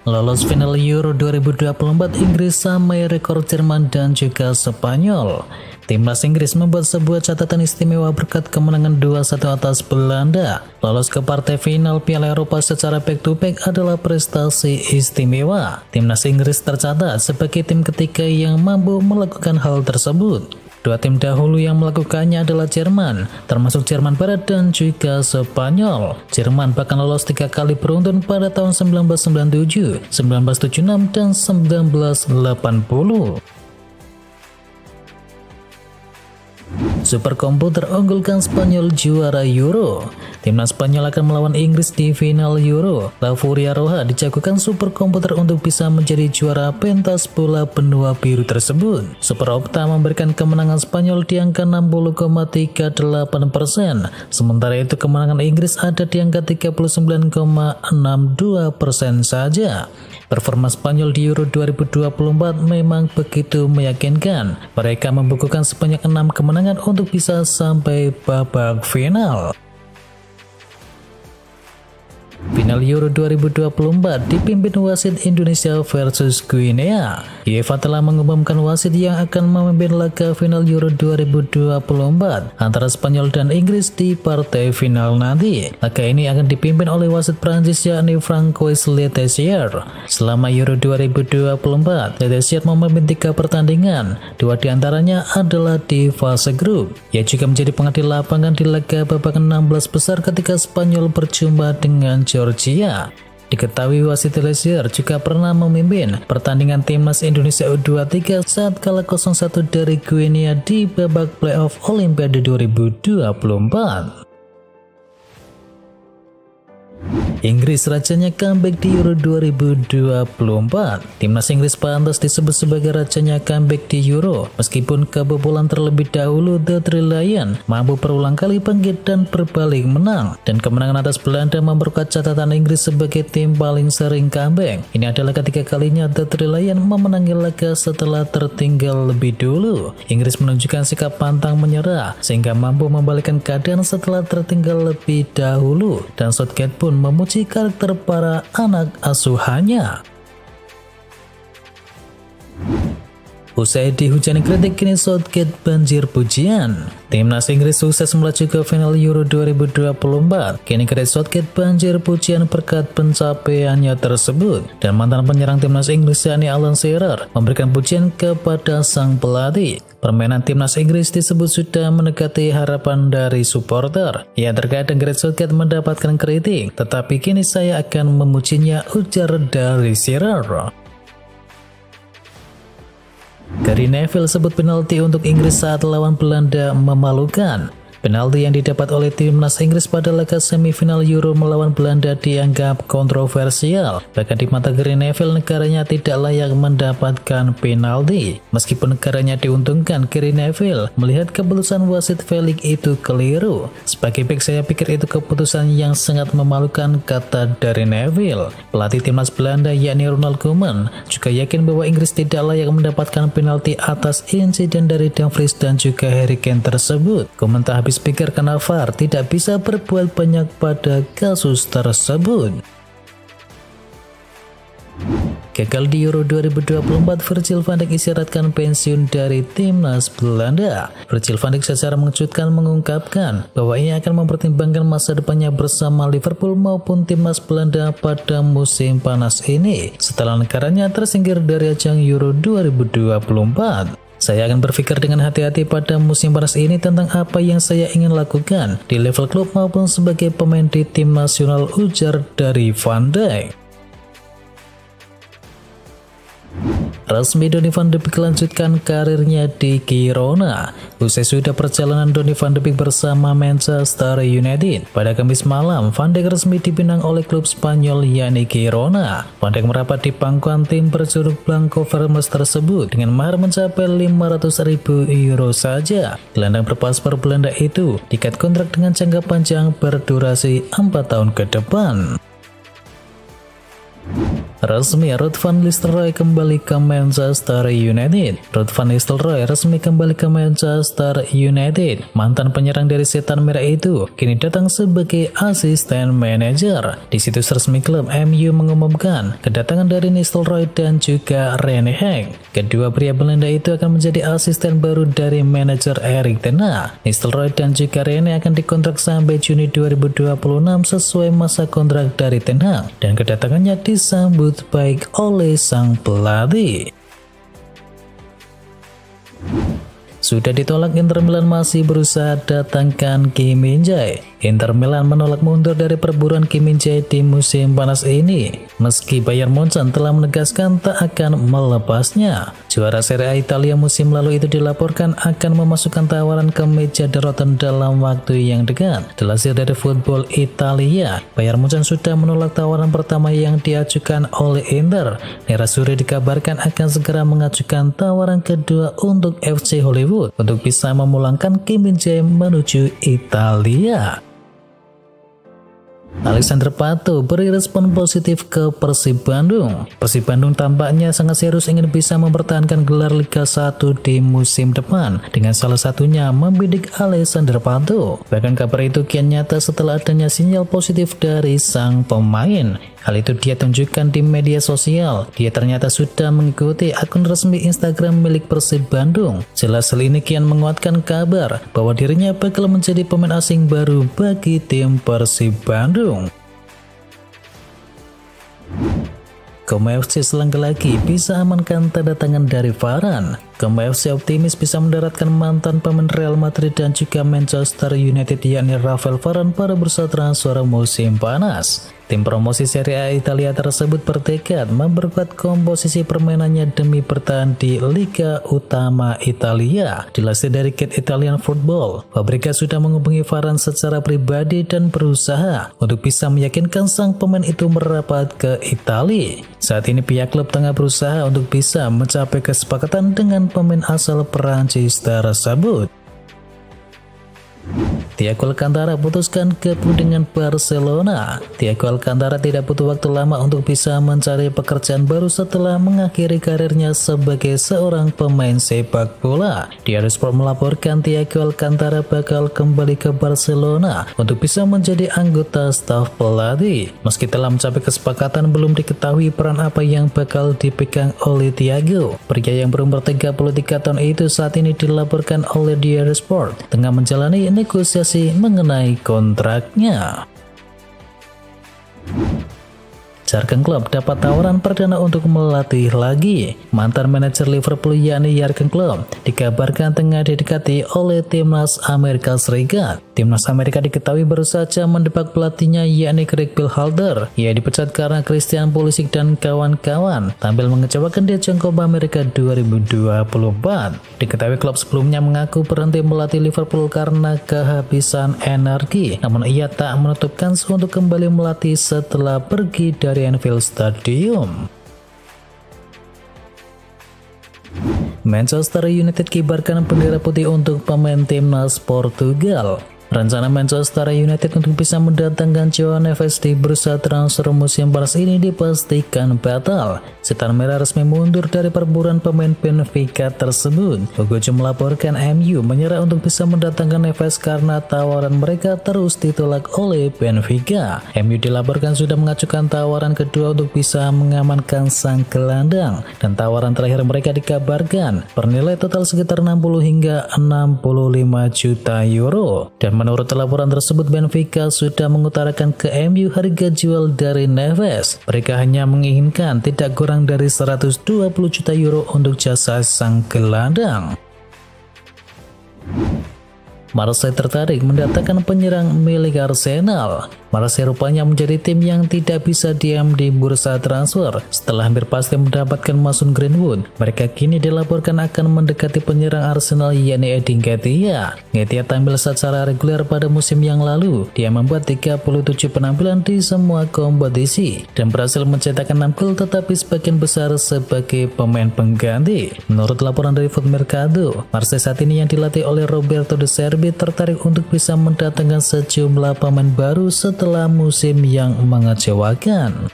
Lolos final Euro 2024, Inggris samai rekor Jerman dan juga Spanyol. Timnas Inggris membuat sebuah catatan istimewa berkat kemenangan 2-1 atas Belanda. Lolos ke partai final Piala Eropa secara back-to-back adalah prestasi istimewa. Timnas Inggris tercatat sebagai tim ketiga yang mampu melakukan hal tersebut. Dua tim dahulu yang melakukannya adalah Jerman, termasuk Jerman Barat dan juga Spanyol. Jerman bahkan lolos 3 kali beruntun pada tahun 1997, 1976, dan 1980. Superkomputer unggulkan Spanyol juara Euro. Timnas Spanyol akan melawan Inggris di final Euro. La Furia Roja dijagokan superkomputer untuk bisa menjadi juara pentas bola benua biru tersebut. Super Opta memberikan kemenangan Spanyol di angka 60,38%. Sementara itu kemenangan Inggris ada di angka 39,62% saja. Performa Spanyol di Euro 2024 memang begitu meyakinkan. Mereka membukukan sebanyak 6 kemenangan untuk bisa sampai babak final. Final Euro 2024 dipimpin wasit Indonesia versus Guinea. UEFA telah mengumumkan wasit yang akan memimpin laga final Euro 2024 antara Spanyol dan Inggris di partai final nanti. Laga ini akan dipimpin oleh wasit Prancis yakni Francois Letessier. Selama Euro 2024, Letessier memimpin 3 pertandingan, 2 diantaranya adalah di fase grup. Ia juga menjadi pengadil lapangan di laga babak 16 besar ketika Spanyol berjumpa dengan Georgia. Diketahui wasit Letessier juga pernah memimpin pertandingan timnas Indonesia U23 saat kalah 0-1 dari Guinea di babak playoff Olimpiade 2024. Inggris rajanya comeback di Euro 2024. Timnas Inggris pantas disebut sebagai rajanya comeback di Euro. Meskipun kebobolan terlebih dahulu, The Three Lions mampu berulang kali bangkit dan berbalik menang. Dan kemenangan atas Belanda memperkuat catatan Inggris sebagai tim paling sering comeback. Ini adalah ketiga kalinya The Three Lions memenangi laga setelah tertinggal lebih dulu. Inggris menunjukkan sikap pantang menyerah sehingga mampu membalikkan keadaan setelah tertinggal lebih dahulu. Dan Southgate pun memuji karakter para anak asuhannya. Usai dihujani kritik, kini Southgate banjir pujian. Timnas Inggris sukses melaju ke final Euro 2024. Kini Gareth Southgate banjir pujian berkat pencapaiannya tersebut. Dan mantan penyerang timnas Inggris yakni Alan Shearer memberikan pujian kepada sang pelatih. Permainan timnas Inggris disebut sudah mendekati harapan dari supporter. Ya, terkait dengan Gareth Southgate mendapatkan kritik, tetapi kini saya akan memujinya, ujar dari Shearer. Gary Neville sebut penalti untuk Inggris saat lawan Belanda memalukan. Penalti yang didapat oleh timnas Inggris pada laga semifinal Euro melawan Belanda dianggap kontroversial. Bahkan di mata Gary Neville, negaranya tidak layak mendapatkan penalti. Meskipun negaranya diuntungkan, Gary Neville melihat keputusan wasit Felix itu keliru. Sebagai back, saya pikir itu keputusan yang sangat memalukan, kata dari Neville. Pelatih timnas Belanda yakni Ronald Koeman juga yakin bahwa Inggris tidak layak mendapatkan penalti atas insiden dari Dumfries dan juga Harry Kane tersebut. Koeman tak habis pikir karena VAR tidak bisa berbuat banyak pada kasus tersebut. Gagal di Euro 2024, Virgil van Dijk isyaratkan pensiun dari timnas Belanda. Virgil van Dijk secara mengejutkan mengungkapkan bahwa ia akan mempertimbangkan masa depannya bersama Liverpool maupun timnas Belanda pada musim panas ini setelah negaranya tersingkir dari ajang Euro 2024. Saya akan berpikir dengan hati-hati pada musim panas ini tentang apa yang saya ingin lakukan di level klub maupun sebagai pemain di tim nasional, ujar dari Van Dijk. Resmi Donny van de Beek lanjutkan karirnya di Girona. Usai sudah perjalanan Donny van de Beek bersama Manchester United, pada Kamis malam Van Dijk resmi dipinang oleh klub Spanyol yakni Girona. Van Dijk merapat di pangkuan tim berjuluk Blanco Vermelhos tersebut dengan mahar mencapai 500.000 euro saja. Gelandang berpaspor Belanda itu diikat kontrak dengan jangka panjang berdurasi 4 tahun ke depan. Resmi, Ruud van Nistelrooy kembali ke Manchester United. Ruud van Nistelrooy resmi kembali ke Manchester United. Mantan penyerang dari Setan Merah itu kini datang sebagai asisten manajer. Di situs resmi klub, MU mengumumkan kedatangan dari Nistelrooy dan juga Rene Haak. Kedua pria Belanda itu akan menjadi asisten baru dari manajer Erik ten Hag. Nistelrooy dan juga Rene akan dikontrak sampai Juni 2026 sesuai masa kontrak dari ten Hag, dan kedatangannya disambut baik oleh sang pelatih. Sudah ditolak, Inter Milan masih berusaha datangkan Kim Min-jae. Inter Milan menolak mundur dari perburuan Kim Min-jae di musim panas ini, meski Bayern Munchen telah menegaskan tak akan melepasnya. Juara Serie A Italia musim lalu itu dilaporkan akan memasukkan tawaran ke meja Doroten dalam waktu yang dekat. Dilansir dari Football Italia, Bayern Munchen sudah menolak tawaran pertama yang diajukan oleh Inter. Nerazzurri dikabarkan akan segera mengajukan tawaran kedua untuk FC Hollywood untuk bisa memulangkan Kim Min-jae menuju Italia. Alexander Pato beri respon positif ke Persib Bandung. Persib Bandung tampaknya sangat serius ingin bisa mempertahankan gelar Liga 1 di musim depan, dengan salah satunya membidik Alexander Pato. Bahkan kabar itu kian nyata setelah adanya sinyal positif dari sang pemain. Hal itu dia tunjukkan di media sosial. Dia ternyata sudah mengikuti akun resmi Instagram milik Persib Bandung. Jelas hal ini kian menguatkan kabar bahwa dirinya bakal menjadi pemain asing baru bagi tim Persib Bandung. Como FC selangkah lagi bisa amankan tanda tangan dari Varane. Como FC optimis bisa mendaratkan mantan pemain Real Madrid dan juga Manchester United yakni Rafael Varane pada bursa transfer musim panas. Tim promosi Serie A Italia tersebut bertekad memperkuat komposisi permainannya demi bertahan di Liga Utama Italia. Dilansir dari Get Italian Football, Fabregas sudah menghubungi Varane secara pribadi dan berusaha untuk bisa meyakinkan sang pemain itu merapat ke Italia. Saat ini pihak klub tengah berusaha untuk bisa mencapai kesepakatan dengan pemain asal Perancis tersebut. Thiago Alcantara putuskan gabung dengan Barcelona. Thiago Alcantara tidak butuh waktu lama untuk bisa mencari pekerjaan baru setelah mengakhiri karirnya sebagai seorang pemain sepak bola. Diario Sport melaporkan Thiago Alcantara bakal kembali ke Barcelona untuk bisa menjadi anggota staf pelatih. Meski telah mencapai kesepakatan, belum diketahui peran apa yang bakal dipegang oleh Thiago. Pria yang berumur 33 tahun itu saat ini dilaporkan oleh Diario Sport tengah menjalani negosiasi mengenai kontraknya. Jurgen Klopp dapat tawaran perdana untuk melatih lagi. Mantan manajer Liverpool yakni Jurgen Klopp dikabarkan tengah didekati oleh timnas Amerika Serikat. Timnas Amerika diketahui baru saja mendepak pelatihnya yakni Greg Berhalter. Ia dipecat karena Christian Pulisic dan kawan-kawan tampil mengecewakan di ajang Copa America 2024. Diketahui Klopp sebelumnya mengaku berhenti melatih Liverpool karena kehabisan energi, namun ia tak menutup kans untuk kembali melatih setelah pergi dari Anfield Stadium. Manchester United kibarkan bendera putih untuk pemain timnas Portugal. Rencana Manchester United untuk bisa mendatangkan João Neves di bursa transfer musim panas ini dipastikan batal. Setan Merah resmi mundur dari perburuan pemain Benfica tersebut. Gojo melaporkan MU menyerah untuk bisa mendatangkan Neves karena tawaran mereka terus ditolak oleh Benfica. MU dilaporkan sudah mengajukan tawaran kedua untuk bisa mengamankan sang gelandang, dan tawaran terakhir mereka dikabarkan bernilai total sekitar 60 hingga 65 juta euro. Dan menurut laporan tersebut, Benfica sudah mengutarakan ke MU harga jual dari Neves. Mereka hanya menginginkan tidak kurang dari 120 juta euro untuk jasa sang gelandang. Marseille tertarik mendatangkan penyerang milik Arsenal. Marseille rupanya menjadi tim yang tidak bisa diam di bursa transfer. Setelah hampir pasti mendapatkan Mason Greenwood, mereka kini dilaporkan akan mendekati penyerang Arsenal yakni Eddie Nketiah. Nketiah tampil secara reguler pada musim yang lalu. Dia membuat 37 penampilan di semua kompetisi dan berhasil mencetakkan 6 gol, tetapi sebagian besar sebagai pemain pengganti. Menurut laporan dari Foot Mercado, Marseille saat ini yang dilatih oleh Roberto De Zerbi tertarik untuk bisa mendatangkan sejumlah pemain baru setelah musim yang mengecewakan.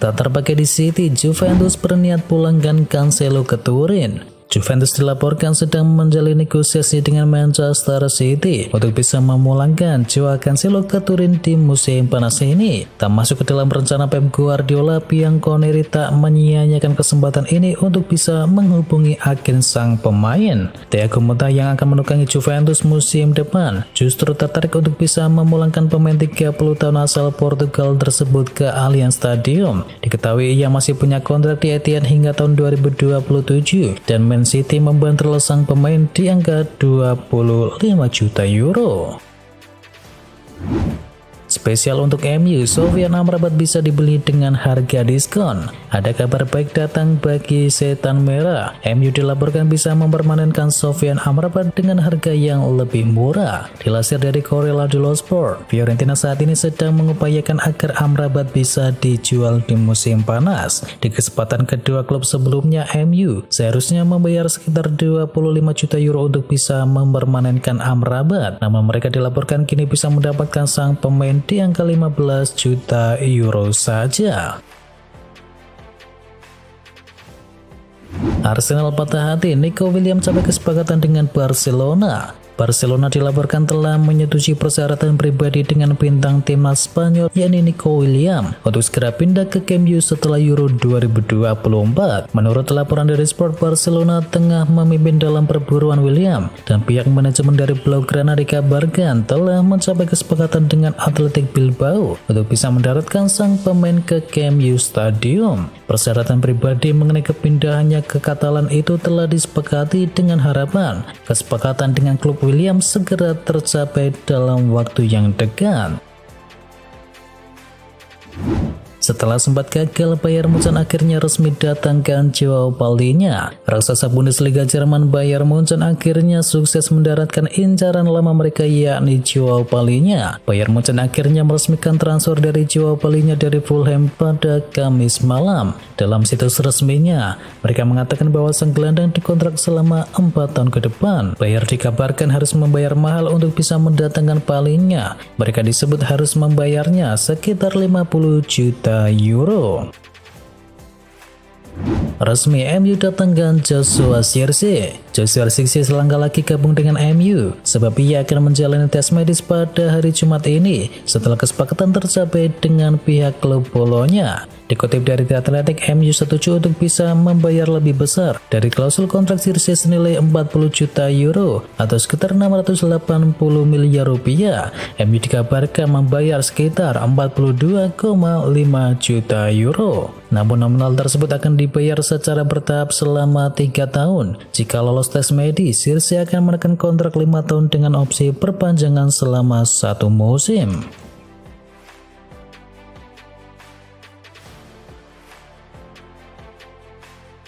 Tak terpakai di City, Juventus berniat pulangkan Cancelo ke Turin. Juventus dilaporkan sedang menjalin negosiasi dengan Manchester City untuk bisa memulangkan Joao Cancelo ke Turin di musim panas ini. Tak masuk ke dalam rencana Pep Guardiola, Bianconeri tak menyia-nyiakan kesempatan ini untuk bisa menghubungi agen sang pemain. Thiago Motta yang akan menukangi Juventus musim depan justru tertarik untuk bisa memulangkan pemain 30 tahun asal Portugal tersebut ke Allianz Stadium. Diketahui ia masih punya kontrak di Etihad hingga tahun 2027 dan Man City membanderol sang pemain di angka 25 juta euro. Spesial untuk MU, Sofyan Amrabat bisa dibeli dengan harga diskon. Ada kabar baik datang bagi Setan Merah. MU dilaporkan bisa mempermanenkan Sofyan Amrabat dengan harga yang lebih murah. Dilansir dari Corriere dello Sport, Fiorentina saat ini sedang mengupayakan agar Amrabat bisa dijual di musim panas. Di kesempatan kedua klub sebelumnya, MU seharusnya membayar sekitar 25 juta euro untuk bisa mempermanenkan Amrabat. Namun mereka dilaporkan kini bisa mendapatkan sang pemain di angka 15 juta euro saja. Arsenal patah hati, Nico Williams capai kesepakatan dengan Barcelona. Barcelona dilaporkan telah menyetujui persyaratan pribadi dengan bintang timnas Spanyol yakni Nico Williams untuk segera pindah ke Camp Nou setelah Euro 2024. Menurut laporan dari Sport, Barcelona tengah memimpin dalam perburuan Williams dan pihak manajemen dari Blaugrana dikabarkan telah mencapai kesepakatan dengan Athletic Bilbao untuk bisa mendaratkan sang pemain ke Camp Nou Stadium. Persyaratan pribadi mengenai kepindahannya ke Katalan itu telah disepakati dengan harapan kesepakatan dengan klub Williams segera tercapai dalam waktu yang dekat. Setelah sempat gagal, Bayern Munchen akhirnya resmi datangkan Joao Palhinha. Raksasa Bundesliga Jerman Bayern Munchen akhirnya sukses mendaratkan incaran lama mereka yakni Joao Palhinha. Bayern Munchen akhirnya meresmikan transfer dari Joao Palhinha dari Fulham pada Kamis malam. Dalam situs resminya, mereka mengatakan bahwa sang gelandang dikontrak selama 4 tahun ke depan. Bayern dikabarkan harus membayar mahal untuk bisa mendatangkan Palhinha. Mereka disebut harus membayarnya sekitar 50 juta euro. Resmi MU datangkan Joshua Zirkzee. Joshua Zirkzee selangkah lagi gabung dengan MU sebab ia akan menjalani tes medis pada hari Jumat ini setelah kesepakatan tercapai dengan pihak klub Bolonya. Dikutip dari The Athletic, MU setuju untuk bisa membayar lebih besar dari klausul kontrak Zirkzee senilai 40 juta euro atau sekitar 680 miliar rupiah. MU dikabarkan membayar sekitar 42,5 juta euro. Namun nominal tersebut akan dibayar secara bertahap selama 3 tahun. Jika lolos tes medis, Zirkzee akan menekan kontrak 5 tahun dengan opsi perpanjangan selama 1 musim.